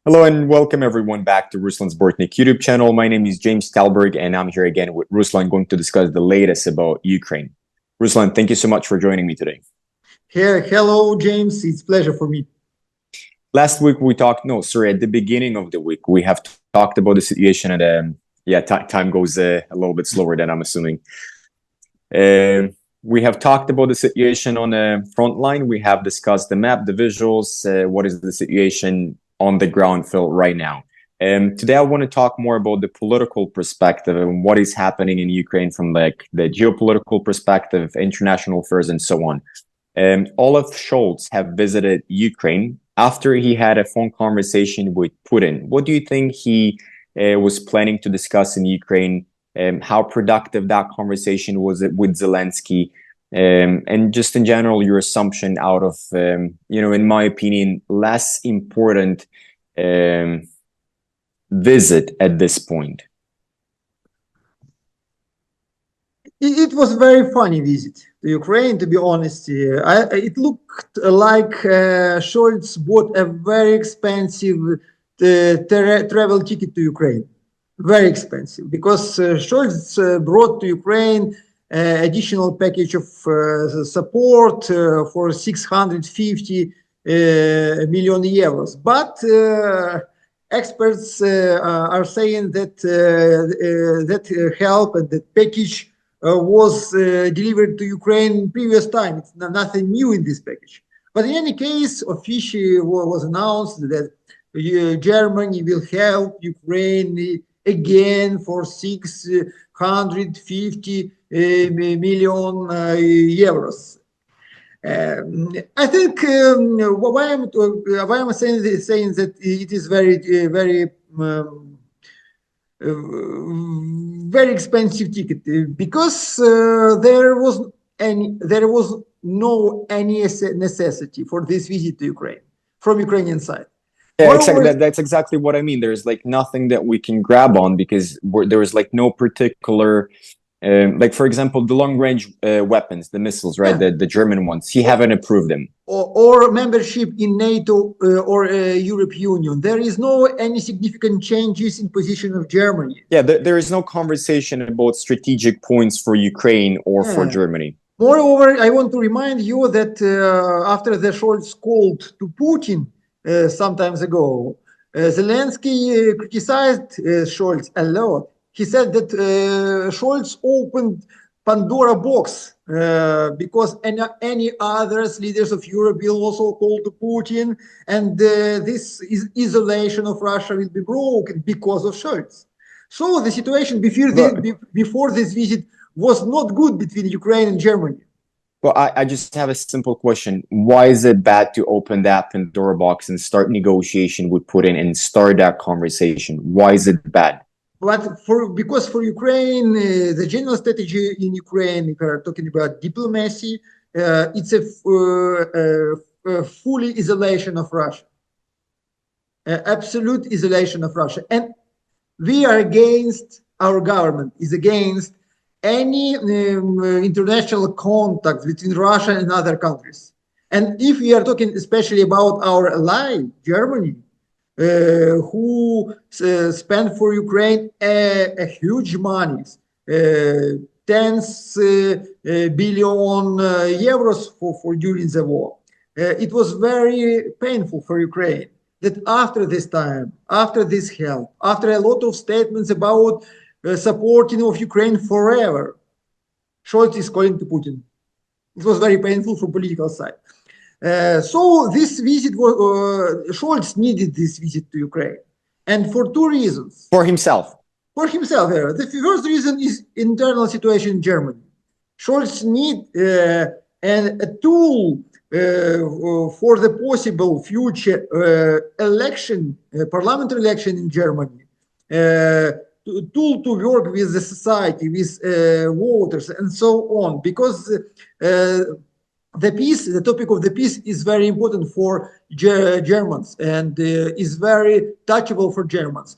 Hello and welcome everyone back to Ruslan's Bortnik YouTube channel. My name is James Talberg and I'm here again with Ruslan going to discuss the latest about Ukraine. Ruslan, thank you so much for joining me today. Hello, James. It's a pleasure for me. Last week we talked, at the beginning of the week, we have talked about the situation at, time goes a little bit slower than I'm assuming. We have talked about the situation on the front line. We have discussed the map, the visuals, what is the situation on the ground field right now. Today I want to talk more about the political perspective and what is happening in Ukraine from like the geopolitical perspective, international affairs, and so on. Olaf Scholz have visited Ukraine after he had a phone conversation with Putin. What do you think he was planning to discuss in Ukraine? How productive that conversation was with Zelensky? And just in general, your assumption out of, in my opinion, less important visit at this point. It was a very funny visit to Ukraine, to be honest. It looked like Scholz bought a very expensive travel ticket to Ukraine. Very expensive, because Scholz brought to Ukraine additional package of support for 650 million euros. But experts are saying that that help and that package was delivered to Ukraine previous time. It's nothing new in this package. But in any case, officially was announced that Germany will help Ukraine again for 650 million euros. I think why I'm saying that it is very expensive ticket, because there was no necessity for this visit to Ukraine from Ukrainian side. Yeah, exactly. That's exactly what I mean. There's like nothing that we can grab on, because there is like no particular, like for example, the long-range weapons, the missiles, right? Yeah. The German ones. He haven't approved them. Or membership in NATO or European Union. There is no any significant changes in position of Germany. Yeah, there is no conversation about strategic points for Ukraine or for Germany. Moreover, I want to remind you that after the Scholz called to Putin some time ago, Zelensky criticized Scholz a lot. He said that Scholz opened Pandora box because any other leaders of Europe will also call to Putin, and this isolation of Russia will be broken because of Scholz. So the situation before this visit was not good between Ukraine and Germany. Well, I just have a simple question. Why is it bad to open that Pandora box and start negotiation with Putin and start that conversation? Why is it bad? But because for Ukraine, the general strategy in Ukraine, if we are talking about diplomacy, it's a fully isolation of Russia, absolute isolation of Russia. And we are against, our government is against any international contacts between Russia and other countries. And if we are talking especially about our ally, Germany, who spent for Ukraine a huge money, tens billion euros for during the war. It was very painful for Ukraine that after this time, after this help, after a lot of statements about supporting of Ukraine forever, Scholz is calling to Putin. It was very painful from political side. So this visit was, Scholz needed this visit to Ukraine, and for two reasons. For himself. For himself, yeah. The first reason is internal situation in Germany. Scholz need a tool for the possible future election, parliamentary election in Germany. Tool to work with the society, with voters, and so on, because the topic of the peace is very important for Germans, and is very touchable for Germans.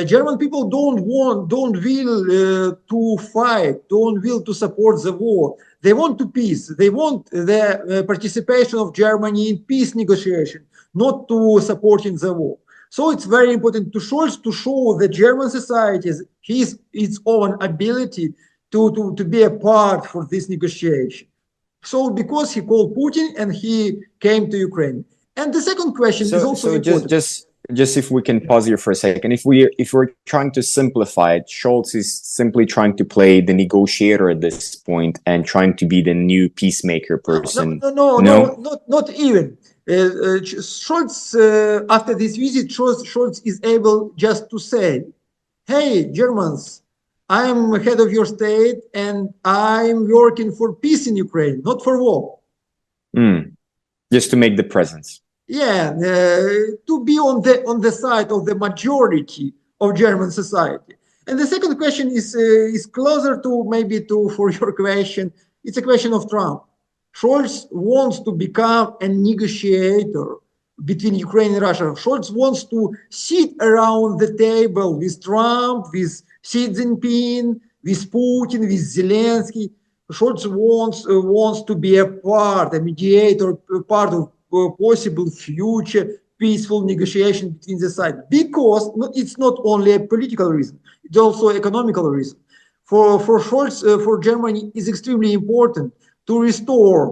German people don't will to fight, don't will to support the war. They want to peace. They want the participation of Germany in peace negotiation, not to supporting the war. So it's very important to Scholz to show the German societies its own ability to be a part for this negotiation. So because he called Putin and he came to Ukraine. And the second question is also important. Just if we can pause here for a second, if we're trying to simplify it, Scholz is simply trying to play the negotiator at this point and trying to be the new peacemaker person. No, not even. Scholz, after this visit, Scholz is able just to say, "Hey, Germans, I'm head of your state and I'm working for peace in Ukraine, not for war." Just to make the presence. Yeah, to be on the side of the majority of German society. And the second question is closer to maybe for your question. It's a question of Trump. Scholz wants to become a negotiator between Ukraine and Russia. Scholz wants to sit around the table with Trump, with Xi Jinping, with Putin, with Zelensky. Scholz wants to be a mediator, a part of possible future peaceful negotiation between the sides, because it's not only a political reason, it's also economical reason. For Scholz, for Germany, is extremely important to restore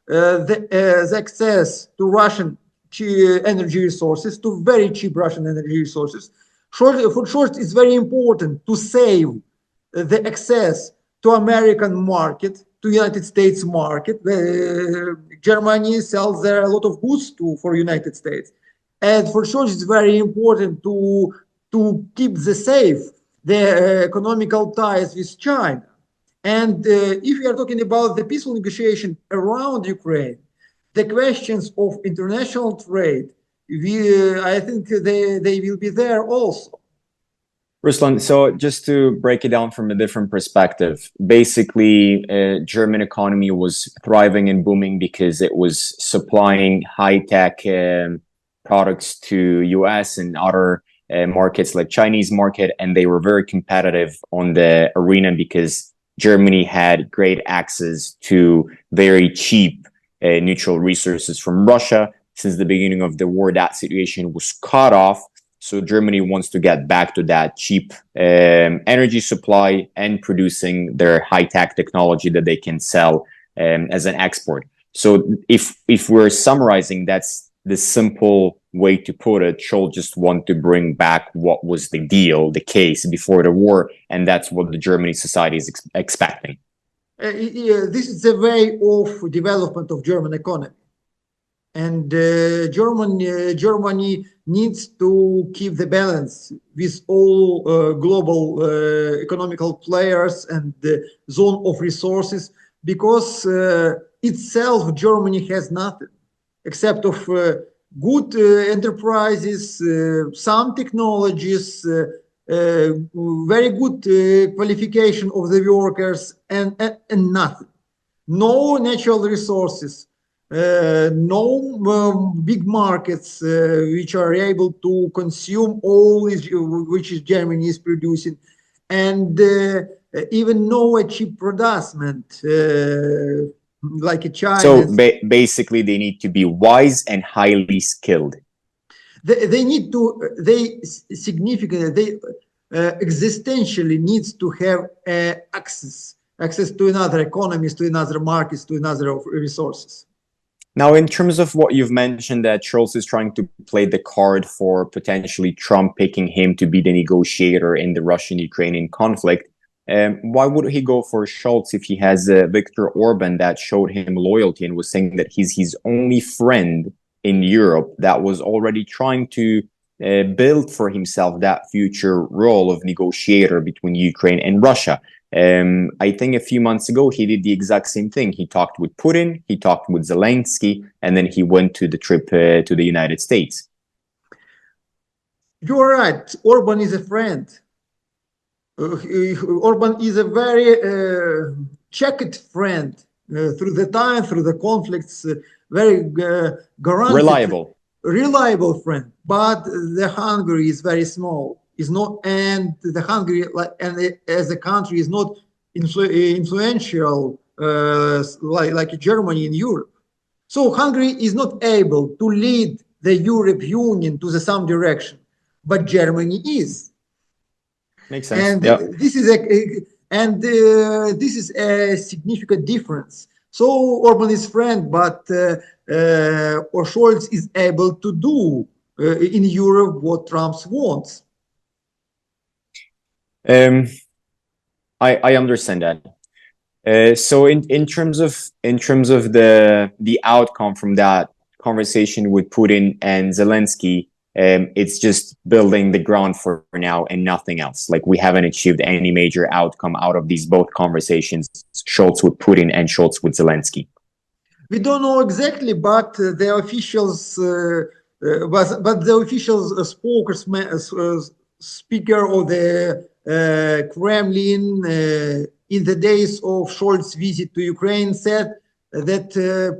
the access to Russian energy resources, to very cheap Russian energy resources. For Scholz, it's very important to save the access to American market, to United States market. Germany sells there a lot of goods for United States. And for Scholz, it's very important to keep the economical ties with China. And if we are talking about the peaceful negotiation around Ukraine, the questions of international trade, I think they will be there also. Ruslan, so just to break it down from a different perspective, basically, German economy was thriving and booming because it was supplying high-tech products to US and other markets like Chinese market, and they were very competitive on the arena because Germany had great access to very cheap neutral resources from Russia. Since the beginning of the war, that situation was cut off. So Germany wants to get back to that cheap energy supply and producing their high-tech technology that they can sell as an export. So if we're summarizing, that's the simple way to put it. Scholz just want to bring back what was the deal, the case before the war, and that's what the German society is expecting. This is a way of development of German economy. And Germany needs to keep the balance with all global economical players and the zone of resources, because itself Germany has nothing except of good enterprises, some technologies, very good qualification of the workers, and nothing. No natural resources. No big markets which are able to consume all which Germany is producing, and even no cheap production like China. So basically, they need to be wise and highly skilled. They need to. They significantly. Existentially needs to have access to another economies, to another markets, to another resources. Now, in terms of what you've mentioned, that Scholz is trying to play the card for potentially Trump picking him to be the negotiator in the Russian-Ukrainian conflict, why would he go for Scholz if he has Viktor Orban that showed him loyalty and was saying that he's his only friend in Europe that was already trying to build for himself that future role of negotiator between Ukraine and Russia? I think a few months ago, he did the exact same thing. He talked with Putin, he talked with Zelensky, and then he went to the trip to the United States. You are right. Orban is a friend. Orban is a very checked friend through the time, through the conflicts, very guaranteed. Reliable friend. But the Hungary is very small. Is not, and the Hungary, and as a country, is not influential like Germany in Europe. So Hungary is not able to lead the European Union to some direction. but Germany is. Makes sense. And Yeah. this is a significant difference. So Orban is friend, but or Scholz is able to do in Europe what Trump wants. I understand that. So in terms of the outcome from that conversation with Putin and Zelensky, it's just building the ground for now and nothing else. Like, we haven't achieved any major outcome out of these both conversations, Scholz with Putin and Scholz with Zelensky. We don't know exactly, but the officials, speaker of the Kremlin in the days of Scholz's visit to Ukraine said that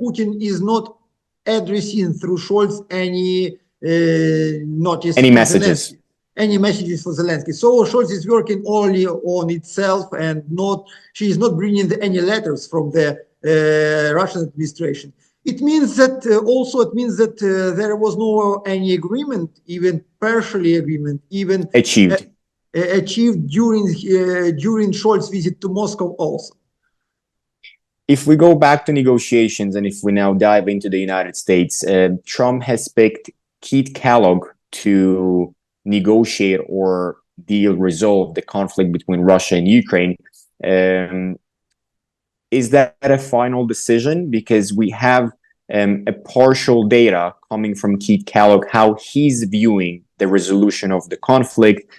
Putin is not addressing through Scholz any notice, any messages. Zelensky, any messages for Zelensky. So Scholz is working only on itself, and she is not bringing any letters from the Russian administration. It means that there was no any agreement, even partially agreement, even achieved during Scholz's visit to Moscow also. If we go back to negotiations, and if we now dive into the United States, Trump has picked Keith Kellogg to negotiate or resolve the conflict between Russia and Ukraine. Is that a final decision? Because we have a partial data coming from Keith Kellogg, how he's viewing the resolution of the conflict,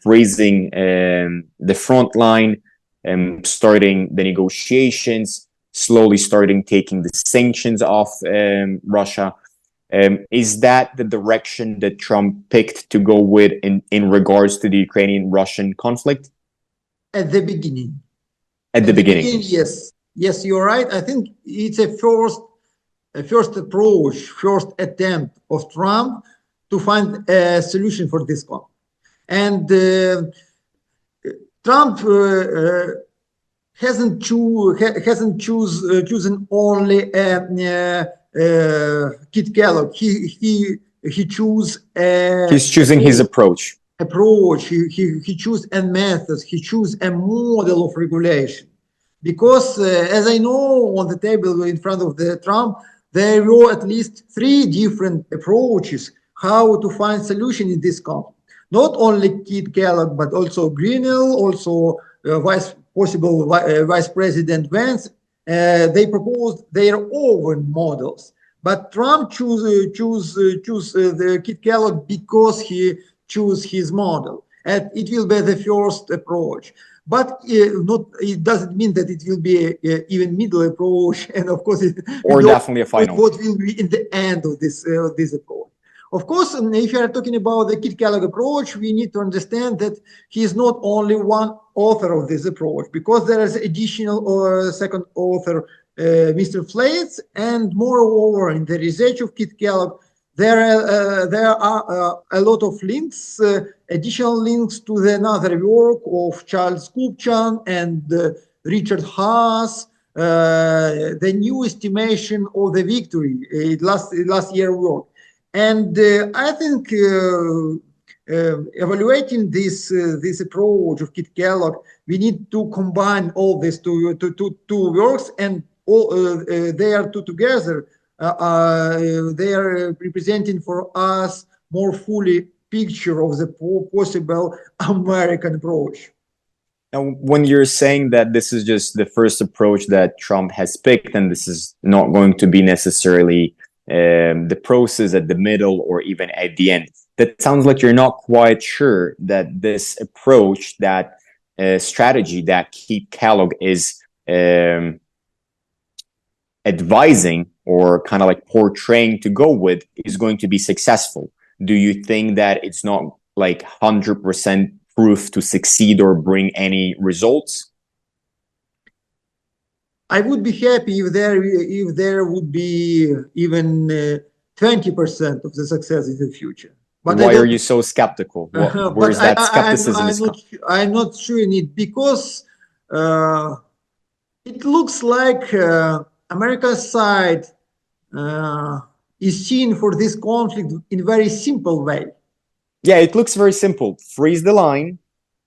freezing the front line, starting the negotiations, slowly starting taking the sanctions off Russia. Is that the direction that Trump picked to go with in regards to the Ukrainian-Russian conflict? At the beginning. At the beginning, yes, you're right. I think it's a first approach, first attempt of Trump to find a solution for this conflict. And Trump hasn't chosen only Keith Kellogg. He's choosing his approach. He choose a method, he choose a model of regulation, because as I know, on the table in front of the Trump, there were at least 3 different approaches how to find solution in this conflict. Not only Keith Kellogg, but also Greenhill, also possible Vice President Vance. They proposed their own models, but Trump choose the Keith Kellogg because he choose his model, and it will be the first approach. But it doesn't mean that it will be even middle approach, and of course, definitely a final. What will be in the end of this approach? Of course, if you are talking about the Keith Kellogg approach, we need to understand that he is not only one author of this approach, because there is additional second author, Mr. Flates, and moreover, in the research of Keith Kellogg, there are a lot of links, additional links to the another work of Charles Kupchan and Richard Haas, the new estimation of the victory, last year work. And I think evaluating this approach of Keith Kellogg, we need to combine all these two works, and all they are two together. They are representing for us more fully picture of the possible American approach. Now, when you're saying that this is just the first approach that Trump has picked, and this is not going to be necessarily the process at the middle or even at the end, that sounds like you're not quite sure that this approach, that strategy that Keith Kellogg is advising or kind of like portraying to go with is going to be successful. Do you think that it's not like 100% proof to succeed or bring any results? I would be happy if there would be even 20% of the success in the future. But why are you so skeptical? Where is that skepticism? I'm not sure in it, because it looks like America's side is seen for this conflict in a very simple way. Yeah, it looks very simple. Freeze the line,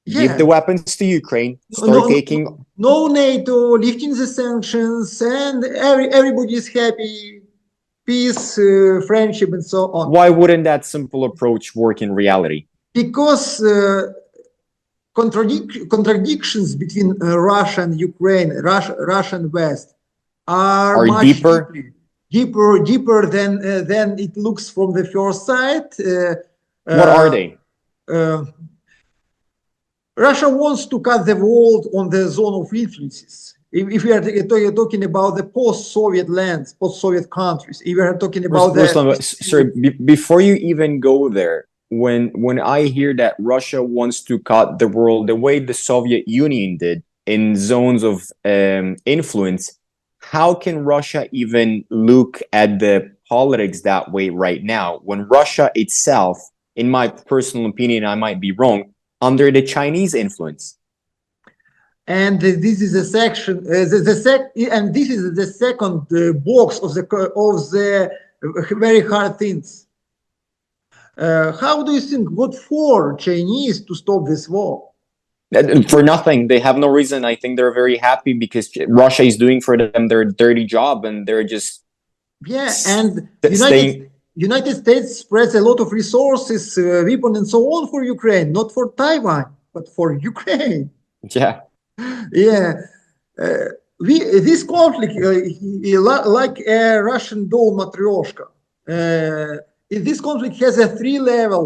give the Yeah. weapons to Ukraine, start No, taking. no NATO lifting the sanctions, and everybody is happy, peace, friendship, and so on. Why wouldn't that simple approach work in reality? Because contradictions between Russia and Ukraine, Russia and West, are Are much deeper? deeper than it looks from the first sight. What are they? Uh, Russia wants to cut the world on the zone of influences. If we are talking about the post-Soviet lands, post-Soviet countries, if we are talking about Ruslan, sorry, before you even go there, when I hear that Russia wants to cut the world the way the Soviet Union did in zones of influence, how can Russia even look at the politics that way right now when Russia itself, in my personal opinion, I might be wrong, under the Chinese influence? And this is a section, and this is the second box of the very hard things. How do you think? What for Chinese to stop this war? For nothing. They have no reason. I think they're very happy because Russia is doing for them their dirty job, and they're just and staying. United States spreads a lot of resources, weapons, and so on for Ukraine, not for Taiwan, but for Ukraine. Yeah. Yeah. This conflict, like a Russian doll matryoshka, this conflict has a three level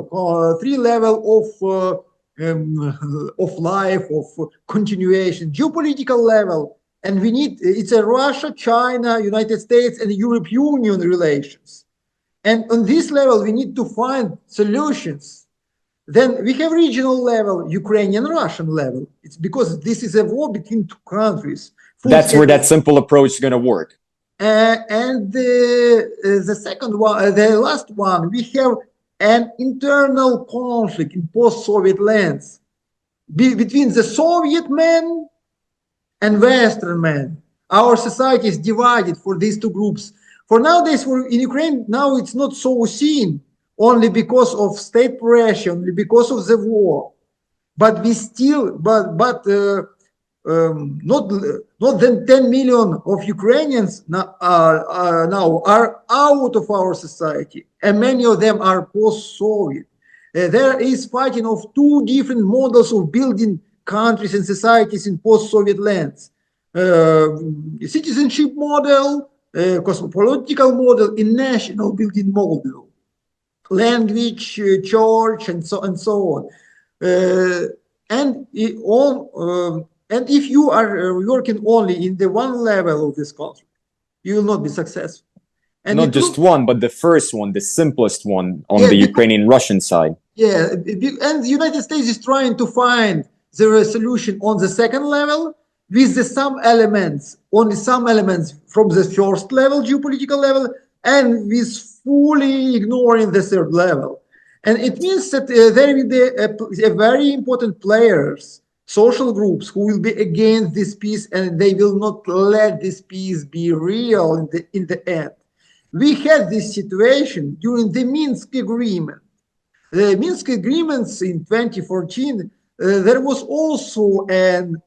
of life, of continuation, geopolitical level, and it's a Russia, China, United States, and European Union relations. And on this level, we need to find solutions. Then we have regional level, Ukrainian, Russian level. It's because this is a war between two countries. That's where that simple approach is going to work. And the second one, the last one, we have an internal conflict in post-Soviet lands between the Soviet men and Western men. Our society is divided for these two groups. For nowadays, in Ukraine, now it's not so seen, only because of state pressure, only because of the war. But we still, not than 10 million of Ukrainians now are out of our society, and many of them are post-Soviet. There is fighting of two different models of building countries and societies in post-Soviet lands. Citizenship model, cosmopolitical model, and national building model. Language, church, and so on. And if you are working only in the one level of this conflict, you will not be successful. And not just one, but the first one, the simplest one on the Ukrainian-Russian side. Yeah, and the United States is trying to find the solution on the second level with only some elements from the first level, geopolitical level, and with fully ignoring the third level. And it means that there will be a very important players, social groups, who will be against this peace, and they will not let this peace be real in the end. We had this situation during the Minsk agreement. The Minsk agreements in 2014, there was also an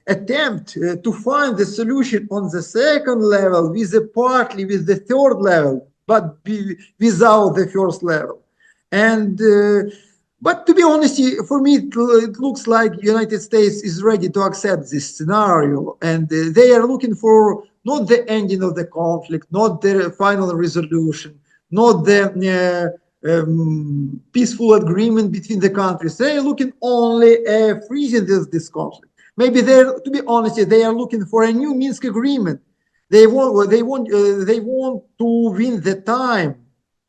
attempt to find the solution on the second level partly with the third level, but without the first level. And but to be honest, for me, it looks like the United States is ready to accept this scenario, and they are looking for not the ending of the conflict, not the final resolution, not the peaceful agreement between the countries. They are looking only at freezing this conflict. Maybe to be honest, they are looking for a new Minsk agreement. They want to win the time,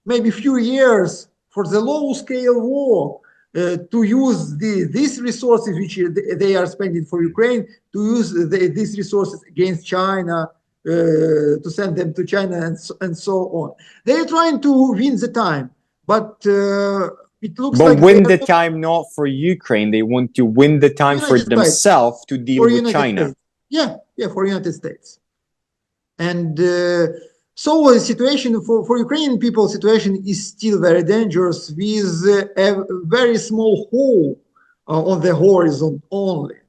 maybe a few years for the low-scale war, to use these resources which they are spending for Ukraine, to use these resources against China, to send them to China and so on. They are trying to win the time. But it looks like... But win the time not for Ukraine. They want to win the time for themselves to deal with China. Yeah, for United States. And So the situation for Ukrainian people, situation is still very dangerous with a very small hole on the horizon only.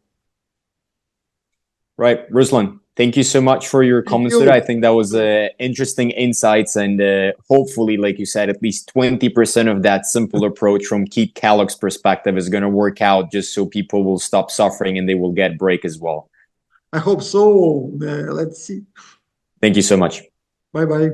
Right, Ruslan, thank you so much for your Thank comments you. today. I think that was interesting insights, and hopefully, like you said, at least 20% of that simple approach from Keith Kellogg's perspective is going to work out, just so people will stop suffering and they will get break as well. I hope so. Let's see. Thank you so much. Bye bye.